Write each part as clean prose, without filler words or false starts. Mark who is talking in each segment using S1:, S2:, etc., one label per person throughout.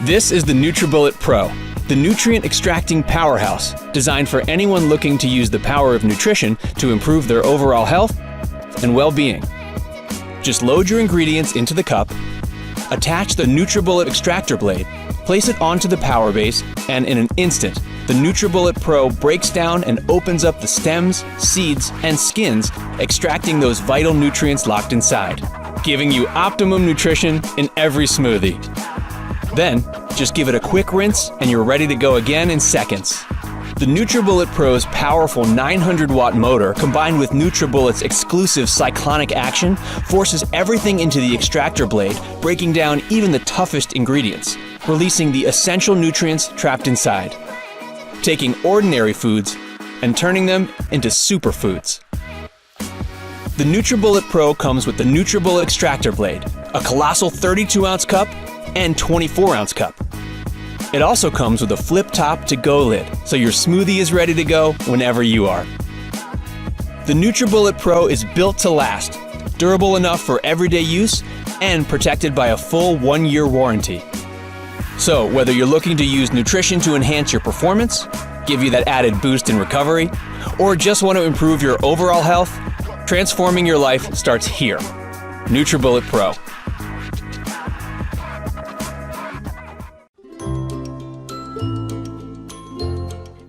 S1: This is the NutriBullet Pro, the nutrient extracting powerhouse designed for anyone looking to use the power of nutrition to improve their overall health and well-being. Just load your ingredients into the cup, attach the NutriBullet extractor blade, place it onto the power base, and in an instant, the NutriBullet Pro breaks down and opens up the stems, seeds, and skins, extracting those vital nutrients locked inside, giving you optimum nutrition in every smoothie. Then, just give it a quick rinse and you're ready to go again in seconds. The NutriBullet Pro's powerful 900-watt motor combined with NutriBullet's exclusive cyclonic action forces everything into the extractor blade, breaking down even the toughest ingredients, releasing the essential nutrients trapped inside, taking ordinary foods and turning them into superfoods. The NutriBullet Pro comes with the NutriBullet extractor blade, a colossal 32-ounce cup, and 24-ounce cup. It also comes with a flip-top to-go lid, so your smoothie is ready to go whenever you are. The NutriBullet Pro is built to last, durable enough for everyday use, and protected by a full 1-year warranty. So whether you're looking to use nutrition to enhance your performance, give you that added boost in recovery, or just want to improve your overall health, transforming your life starts here. NutriBullet Pro.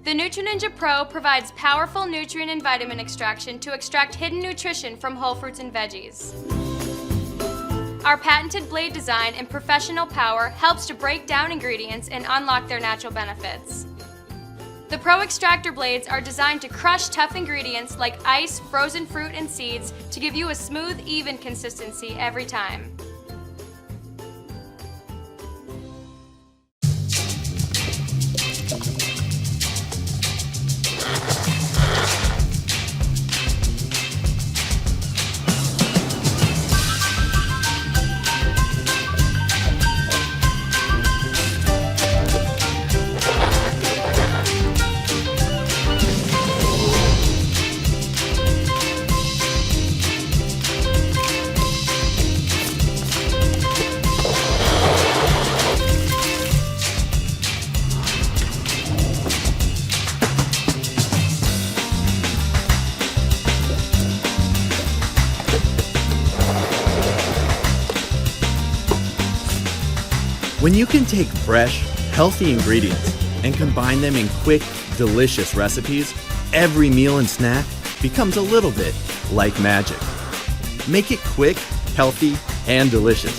S2: The nutri-ninja Pro provides powerful nutrient and vitamin extraction to extract hidden nutrition from whole fruits and veggies. Our patented blade design and professional power helps to break down ingredients and unlock their natural benefits. The Pro extractor blades are designed to crush tough ingredients like ice, frozen fruit, and seeds to give you a smooth, even consistency every time.
S3: When you can take fresh, healthy ingredients and combine them in quick, delicious recipes, every meal and snack becomes a little bit like magic. Make it quick, healthy, and delicious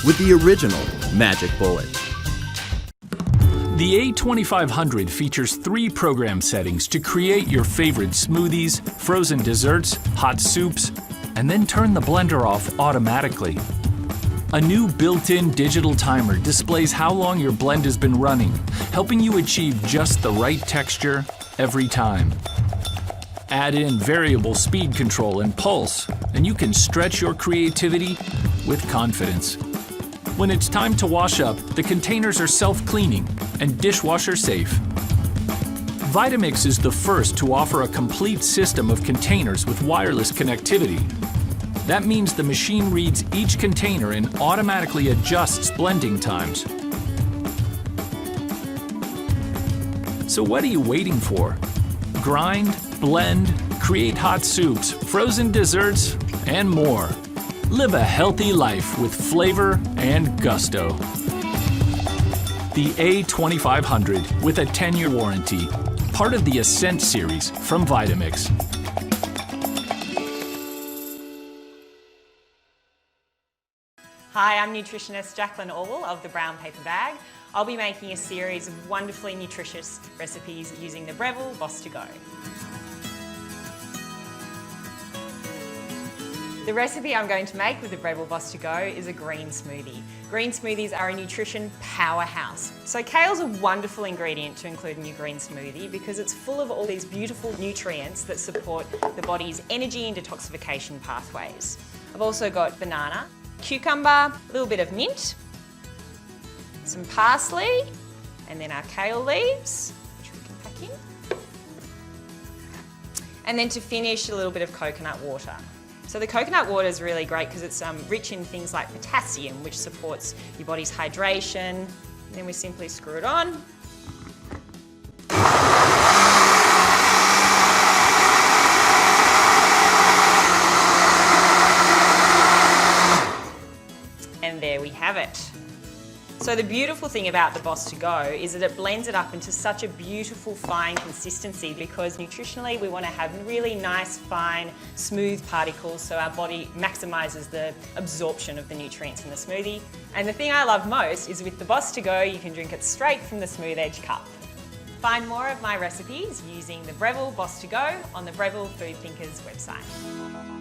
S3: with the original Magic Bullet.
S4: The A2500 features 3 program settings to create your favorite smoothies, frozen desserts, hot soups, and then turn the blender off automatically. A new built-in digital timer displays how long your blend has been running, helping you achieve just the right texture every time. Add in variable speed control and pulse, and you can stretch your creativity with confidence. When it's time to wash up, the containers are self-cleaning and dishwasher safe. Vitamix is the first to offer a complete system of containers with wireless connectivity. That means the machine reads each container and automatically adjusts blending times. So what are you waiting for? Grind, blend, create hot soups, frozen desserts, and more. Live a healthy life with flavor and gusto. The A2500 with a 10-year warranty, part of the Ascent series from Vitamix.
S5: Hi, I'm nutritionist Jacqueline All of the Brown Paper Bag. I'll be making a series of wonderfully nutritious recipes using the Breville Boss to Go. The recipe I'm going to make with the Breville Boss to Go is a green smoothie. Green smoothies are a nutrition powerhouse. So kale's a wonderful ingredient to include in your green smoothie because it's full of all these beautiful nutrients that support the body's energy and detoxification pathways. I've also got banana, cucumber, a little bit of mint, some parsley, and then our kale leaves, which we can pack in. And then to finish, a little bit of coconut water. So the coconut water is really great because it's rich in things like potassium, which supports your body's hydration, Then we simply screw it on. And there we have it. So the beautiful thing about the Boss to Go is that it blends it up into such a beautiful fine consistency, because nutritionally we want to have really nice, fine, smooth particles so our body maximises the absorption of the nutrients in the smoothie. And the thing I love most is with the Boss to Go you can drink it straight from the Smooth Edge cup. Find more of my recipes using the Breville Boss to Go on the Breville Food Thinkers website.